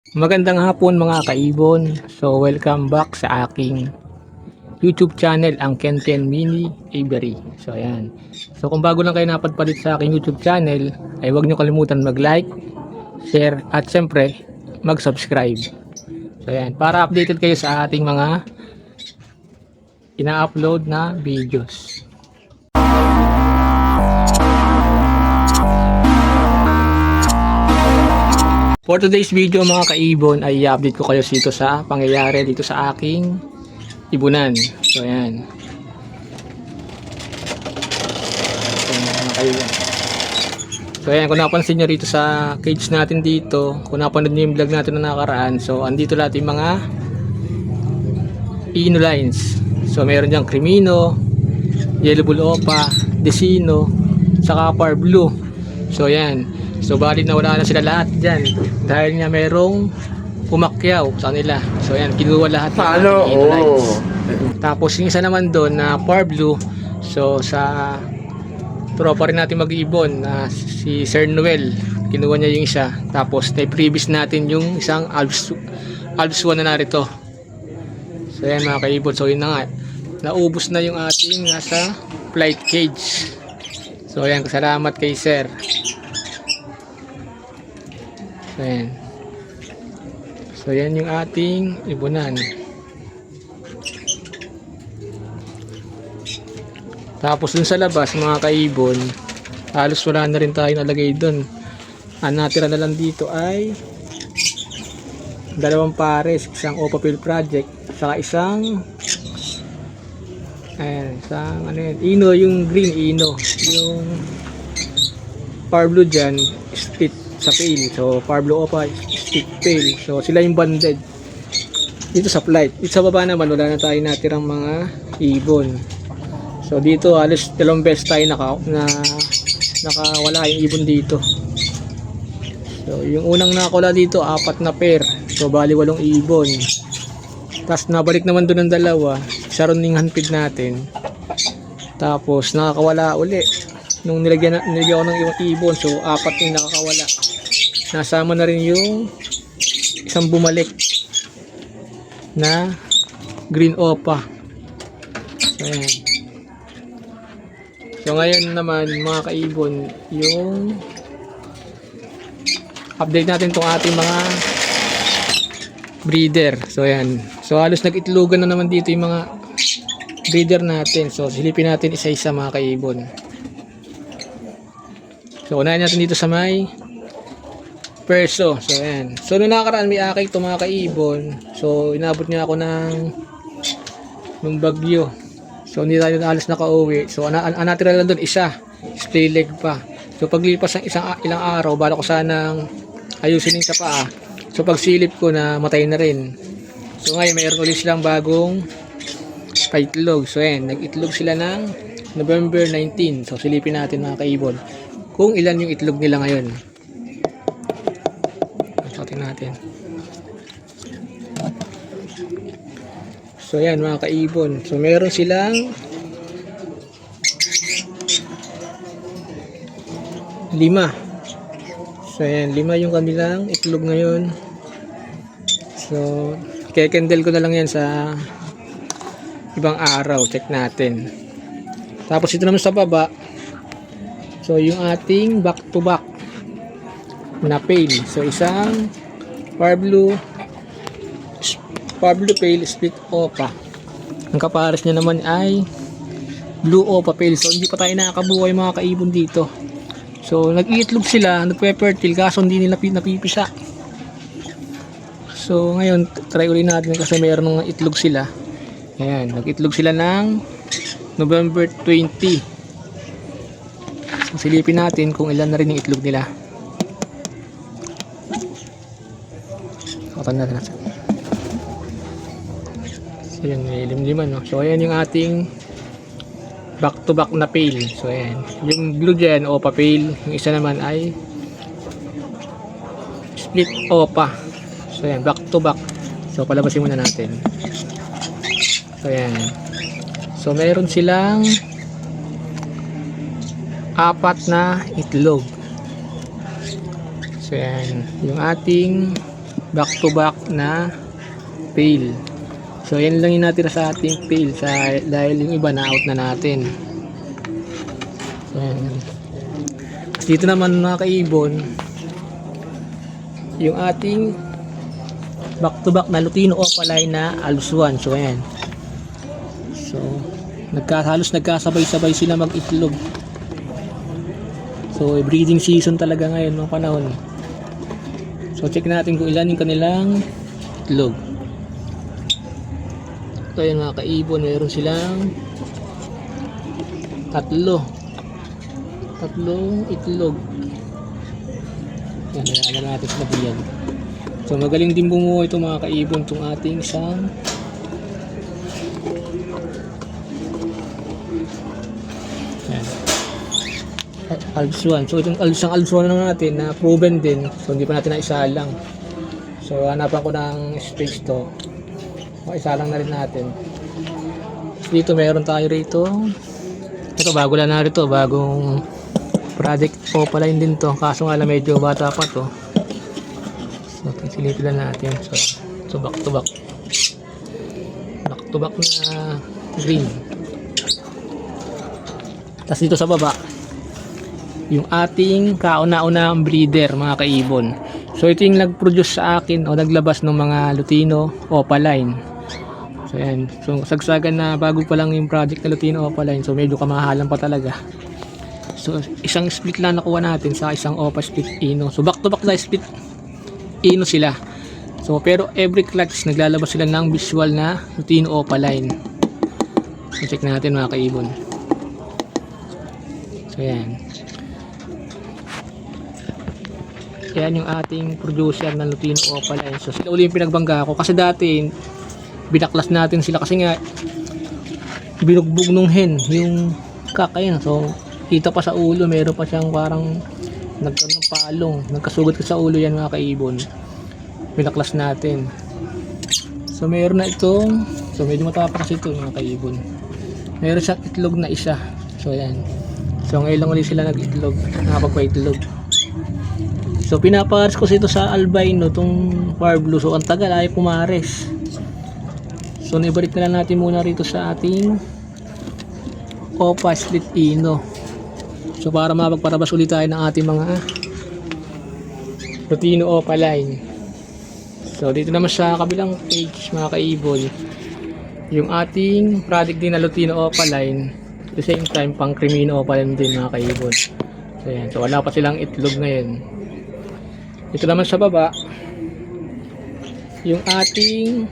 Magandang hapon mga kaibon. So welcome back sa aking YouTube channel, ang Ken Ken Mini Avery. So ayan. So kung bago lang kayo napadpalit sa aking YouTube channel, ay huwag nyo kalimutan mag-like, share at syempre mag-subscribe. So ayan, para updated kayo sa ating mga ina-upload na videos. For today's video mga kaibon ay i-update ko kayo dito sa pangyayari dito sa aking ibunan. So ayan. So, mga kaibon. So ayan, kung napansin nyo rito sa cage natin dito, kung napanood nyo yung vlog natin na nakaraan, so andito lahat yung mga ino lines. So meron diyang Crimino, Yellow Bull Opa, Decino, saka Par Blue. So ayan. So valid na wala na sila lahat dyan dahil nga merong pumakyaw sa kanila. So ayan, kinuha lahat ng ino lines. Tapos yung isa naman doon na Par Blue, so sa tropa rin natin mag-iibon na si Sir Noel, kinuha niya yung isa. Tapos na-previous natin yung isang Alps 1 na narito. So ayan mga kaibon, so yun na nga, naubos na yung ating nasa flight cage. So ayan, salamat kay Sir. So ayan, so yan yung ating ibunan. Tapos dun sa labas mga kaibon, halos wala na rin tayo nalagay dun. Ang natira na lang dito ay dalawang pares, isang Opapil Project saka isang ayan, isang ano yan, ino, yung green ino, yung Par Blue dyan split sa pail. So Par Blue Opa split pail, so sila yung banded dito sa flight. Dito sa baba naman wala na tayo natirang mga ibon. So dito halos dalawang beses tayo nakawala yung ibon dito. So yung unang nakawala dito 4 na pair, so bali 8 ibon. Tapos nabalik naman doon ng dalawa, isa ron yung handpid natin. Tapos nakakawala uli nung nilagyan ko ng ibon, so 4 yung nakakawala. Nasama na rin yung isang bumalik na green opa. So ayan. So ngayon naman mga kaibon, yung update natin tong ating mga breeder. So ayan, so halos nag-itlogan na naman dito yung mga breeder natin. So silipin natin isa-isa mga kaibon. So unahin natin dito sa may perso. So ayan, so nung nakaraan may akay ito mga kaibon. So inabot niya ako ng bagyo. So hindi tayo halos nakauwi. So natira lang doon isa, splay leg pa. So paglipas ng ilang araw, bala ko sanang ayusin yung sa paa. So pagsilip ko na matay na rin. So ngayon mayroon ulit silang bagong paitlog. So ayan, nag-itlog sila ng November 19. So silipin natin mga kaibon kung ilan yung itlog nila ngayon. Sakin natin. So ayan mga kaibon, so meron silang 5. So ayan, 5 yung kanilang itlog ngayon. So kekendel ko na lang yan sa ibang araw, check natin. Tapos ito naman sa baba, so yung ating back to back na pail. So isang Par Blue pail split opa. Ang kapares niya naman ay blue opa pail. So hindi pa tayo nakakabuhay mga kaibon dito. So nag-iitlog sila, nagpe-fertile kaso hindi nila napipisa. So ngayon try ulit natin kasi mayroon ng itlog sila. Ayan, nag-itlog sila ng November 20. So silipin natin kung ilan na rin yung itlog nila. Natin. So yan, may limliman, no? So ayan yung ating back to back na pail. So ayan, yung blue dyan opa pail, yung isa naman ay split opa. So ayan, back to back. So palabasin muna natin. So ayan, so meron silang 4 na itlog. So ayan, yung ating back to back na pail. So yan lang yung natira sa ating pail dahil yung iba na out na natin. So yan. Dito naman mga kaibon, yung ating back to back na Lutino Opaline na alusuan. So ayan. So halos nagkasabay-sabay sila mag-itlog. So breeding season talaga ngayon ng panahon. So check natin kung ilan yung kanilang itlog. So ayan mga kaibon, meron silang tatlong itlog. Yan, alam natin sa diyan. So magaling din bumuo ito mga kaibon, itong ating isang Alpsuan. So itong isang Alpsuan na natin na proven din, so hindi pa natin naisalang. So hanapan ko ng space to, isa lang na rin natin. Dito meron tayo rito, ito bago lang na rito, bagong project Opaline din to, kaso nga lang medyo bata pa to. So silipin lang natin. So back to back na green. Tapos dito sa baba yung ating kauna-unang breeder mga kaibon. So ito yung nag-produce sa akin o naglabas ng mga Lutino Opaline. So yan, so sagsagan na bago pa lang yung project na Lutino Opaline, so medyo kamahalan pa talaga. So isang split lang nakuha natin sa isang Opa split Ino. So back to back na split Ino sila. So pero every clutch naglalabas sila ng visual na Lutino Opaline. So check natin mga kaibon. So yan. Yan yung ating producer ng Lutino Opaline. So sila uli yung pinagbangga ko kasi dati binaklas natin sila kasi nga binugbog nung hen yung kakayan. So kita pa sa ulo, meron pa siyang parang nagkaroon ng palong, nagkasugat ka sa ulo yan mga kaibon. Binaklas natin. So meron na itong, so medyo matapakas ito mga kaibon. Meron siyang itlog na isa. So yan. So ngayon lang ulit sila nag-itlog, nakapagpa-itlog. So pinapares ko ito sa albino tong Power Blue. So ang tagal ay pumares. So ibalik na lang natin muna rito sa ating Opa Split Ino. So para mapagparabas ulit tayo ng ating mga Lutino Opaline. So dito naman sa kabilang page mga kaibon, yung ating product din na Lutino Opaline, at the same time pang Cremino Opaline din mga kaibon. So yan, so wala pa silang itlog ngayon. Ito naman sa baba yung ating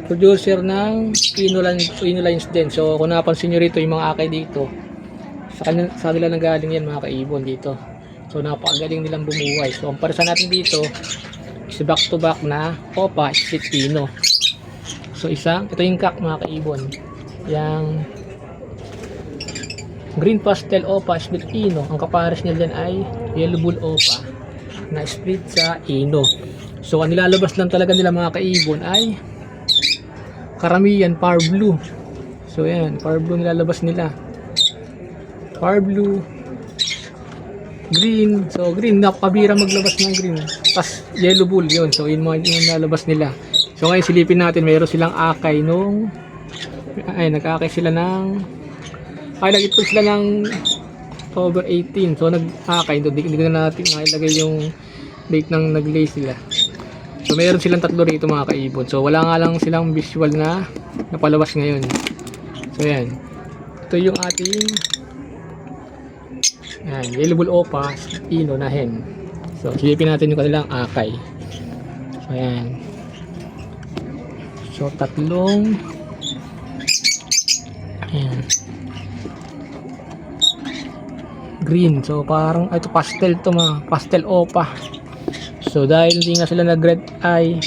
producer ng Ino lines din. So kung napansin nyo rito yung mga akay dito, sa kanila nang galing yan mga kaibon dito. So napakagaling nilang bumuhay. So ang parisa natin dito is back to back na Opa Split Ino. So ito yung kak mga kaibon, yung Green Pastel Opa Split Ino. Ang kapares niya dyan ay Yellow Bull Opa na split sa Ino. So ang nilalabas lang talaga nila mga kaibon ay karamihan Power Blue. So yan, Power Blue nilalabas nila. Power Blue, Green. So green, napakabira maglabas ng green. Tapos Yellow Bull yun. So yun mga yung nilalabas nila. So ngayon silipin natin, mayroon silang akay nung nag-akay sila ng nag-itpog sila ng October 18. So nag-akay, hindi ko na natin nailagay yung date ng nag-lay sila. So meron silang tatlo rito mga kaibon. So wala nga lang silang visual na napalabas ngayon. So yan, ito yung ating Yellow Bull Opa Ino na hen. So silipin natin yung kanilang akay. So yan, so tatlong green. So parang ito pastel to mga pastel Opa. So dahil hindi nga sila nag red eye,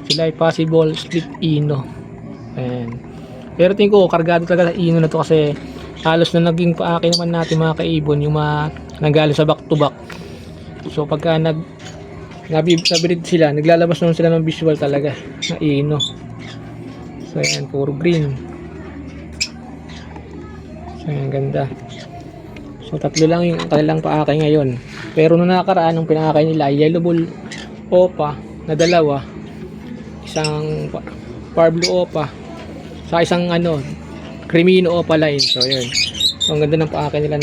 sila ay possible split Ino. Ayan. Pero tingin ko kargado talaga sa Ino na to kasi halos na naging paaki naman natin mga kaibon yung mga nanggaling sa back to back. So pagka nabreed sila, naglalabas naman sila ng visual talaga na Ino. So ayan, puro green. So ayan, ganda. So tatlo lang yung kanilang paakay ngayon. Pero nung nakaraan, yung pinakakay nila ay Yellow Bull Opa na dalawa, isang Parblo Opa sa isang Crimino Opaline. So yun, so, ang ganda ng paake nila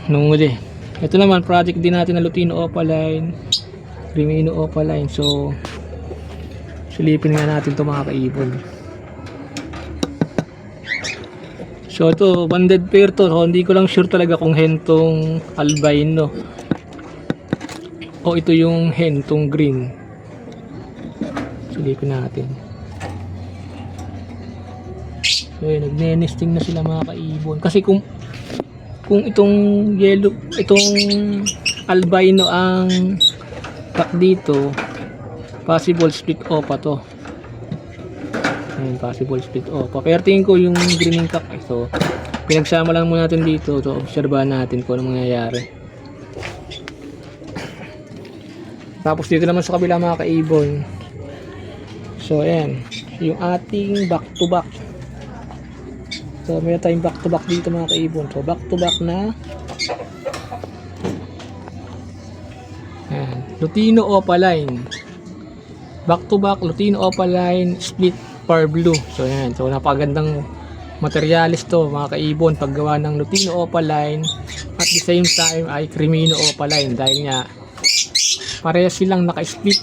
nung uli. Ito naman project din natin na Lutino Opaline, Crimino Opaline. So silipin nga natin ito mga kaibon. So ito, banded pair to. So, hindi ko lang sure talaga kung hen tong albino o ito yung hen tong green. Silipin natin. So yun, nagne-nesting na sila mga kaibon. Kasi kung itong yellow, itong albino ang pack dito, possible split opa to. Ayan, possible split opa. Pero tingin ko yung green cock, so pinagsama lang muna natin dito. So obserbahan natin kung ano mangyayari. Tapos dito naman sa kabila mga kaibon, so ayan, yung ating back to back. So meron tayong back to back dito mga kaibon. So back to back na ayan, Lutino Opaline. Back to back Lutino Opaline split Parblo. So ayan, so napakagandang materialis to mga kaibon paggawa ng Lutino Opaline at the same time ay Crimino Opaline, dahil nga parehas silang naka-split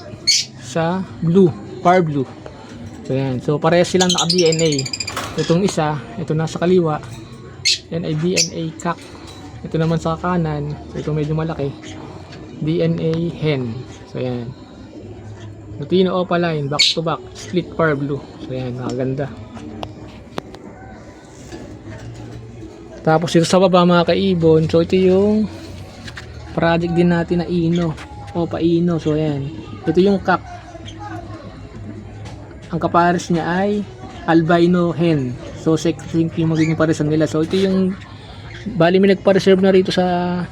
sa blue, Parblo. So ayan, so parehas silang naka-DNA. Itong isa, ito nasa kaliwa, yan ay DNA cock. Ito naman sa kanan, so ito medyo malaki, DNA hen. So yan, Lutino Opaline back to back split Parblo. So yan, nakaganda. Tapos ito sa baba mga kaibon, so ito yung project din natin na Ino, Opa Ino. So yan, ito yung cock. Ang kapares niya ay albino hen. So sexing yung magiging paresan nila. So ito yung bali may nagpa-reserve na rito sa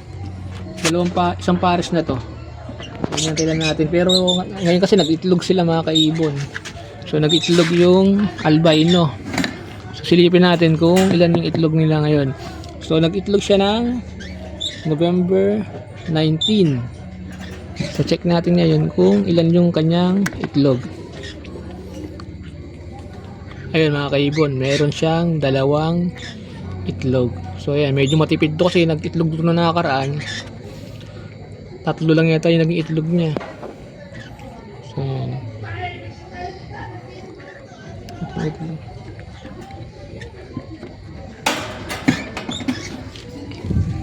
isang pares na to. Tingnan natin. Pero ngayon kasi nag-itlog sila mga kaibon. So nag-itlog yung albino. So silipin natin kung ilan yung itlog nila ngayon. So nag-itlog siya ng November 19. So check natin ngayon kung ilan yung kanyang itlog. Ayun mga kaibon, meron siyang 2 itlog. So ayan, medyo matipid to kasi nag-itlog dito na nakakaraan. 3 lang yata yung naging itlog niya. So ayan.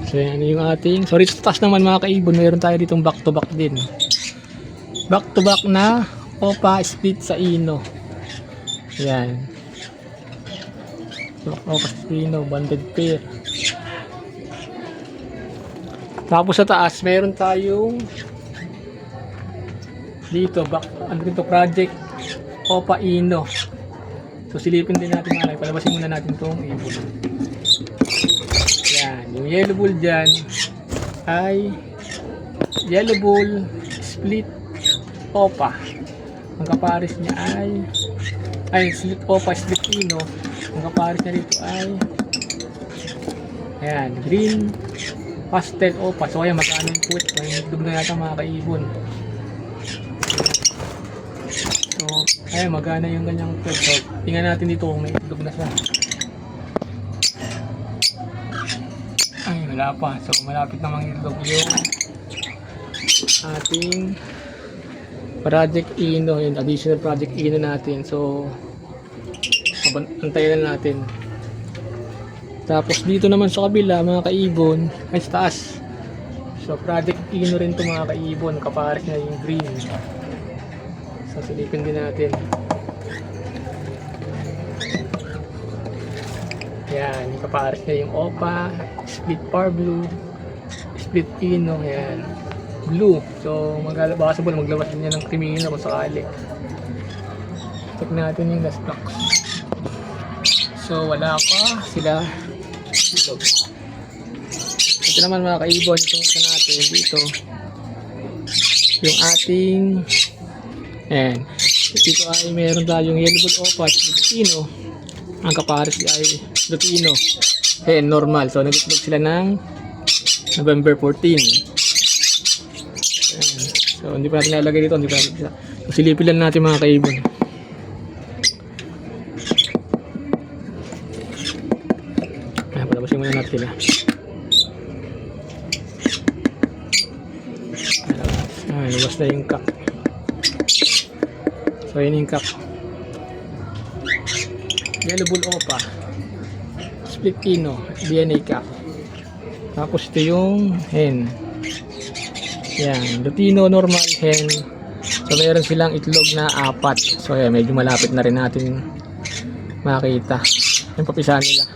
So ayan yung ating, sorry sa taas naman mga kaibon, meron tayo ditong back to back din. Back to back na Opa split sa Ino. Ayan. Opa Spino, banded pair. Tapos sa taas, meron tayong dito, dito project Opa Ino. So silipin din natin mga, palabasin muna natin itong ibon. Yan, yung yellow bull dyan ay yellow bull split Opa. Ang kapares niya ay split Opa split Ino. Ang kapares niya dito ay ayan, green pastel Opa. So ayan, magkano yung puwet. So yung na yata mga kaibon. So ayan, magkano yung ganyang puwet. So tingnan natin dito kung may itlog na siya. Ay, wala pa. So malapit namang itlog yung ating project Ino, yung additional project Ino natin. So antayin na natin. Tapos dito naman sa kabila mga kaibon, ay sa taas. So project Ino rin to mga kaibon, kapares na yung green. So silipin din natin. Yan, yung kapares na yung Opa split Parblo, split Ino. Yan, blue. So possible maglawas din yan ng Crimino kung sakali. Check natin yung last box. So wala pa sila. Ito naman mga kaibon, itong isa natin dito, yung ating ayan, dito ay meron tayong yellow bull Opa Lutino. Ang kapares ay Lutino hen normal. So nag-itlog sila ng November 14. Ayan. So hindi pa natin nalagay dito, hindi pa natin isa. So silipin lang natin mga kaibon. Ayan, palabasin muna natin sila. Ayan, labas na yung cup. So yun yung cup. Yellow bull opa, split pino, DNA cup. Tapos ito yung hen. Yan, Lutino normal hen. So meron silang itlog na 4. So yan, medyo malapit na rin natin makita yung papisa nila.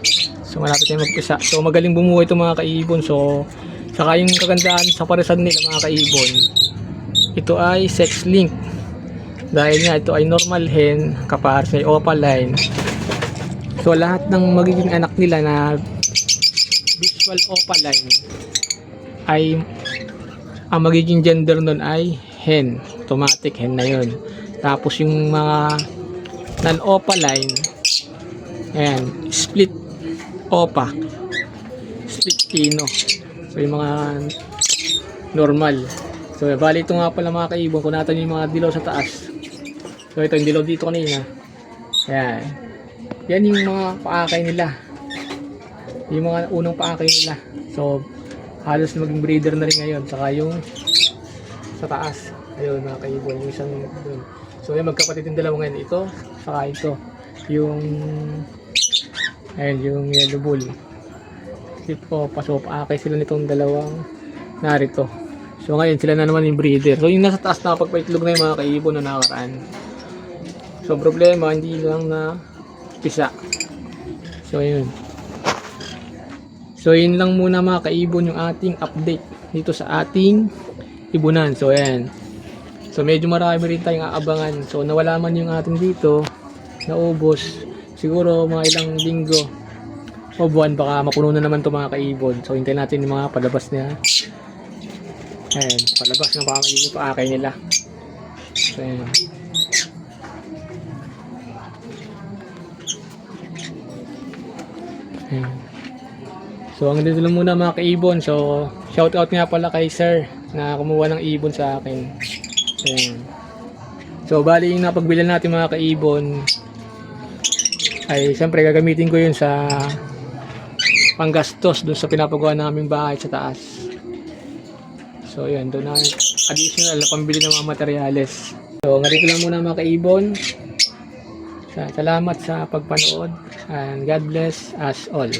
So malapit na yung magpisa. So magaling bumuhay itong mga kaibon. So saka yung kagandahan sa parisan nila mga kaibon, ito ay sex link. Dahil nga ito ay normal hen kapar sa opaline. So lahat ng magiging anak nila na visual opaline ay ang magiging gender nun ay hen, automatic hen na yun. Tapos yung mga non-opaline, ayan, split opa, split pino. So yung mga normal. So bali ito nga pala mga kaibon, kung natin yung mga dilaw sa taas. So ito yung dilaw dito kanina. Ayan. Yan yung mga paakay nila. Yung mga unang paakay nila. So halos maging breeder na rin ngayon. Saka yung sa taas, ayun mga kaibon, yung isang dun. So yung magkapatid yung dalawa ngayon, ito saka ito, yung ayun, yung yellow bull. Ito, paakay sila nitong dalawang narito. So ngayon sila na naman yung breeder. So yung nasa taas na pagpaitlog na yung mga kaibon na nakaraan. So problema, hindi lang na pisa. So ayun. So yun lang muna mga kaibon yung ating update dito sa ating ibunan. So ayan. So medyo marami rin tayong aabangan. So nawala man yung ating dito, naubos. Siguro mga ilang linggo o buwan baka mapuno na naman to mga kaibon. So hintayin natin yung mga palabas niya. Ayan, palabas na baka magiging paakay nila. So ayan. Ayan. So ang dito lang muna mga kaibon. So shout out nga pala kay sir na kumuha ng ibon sa akin. Ayan. So bali yung napagbilan natin mga kaibon ay siyempre gagamitin ko yun sa panggastos doon sa pinapagawa naming bahay sa taas. So yun, doon na additional na pambili ng mga materyales. So ganito lang muna mga kaibon. Salamat sa pagpanood and God bless us all.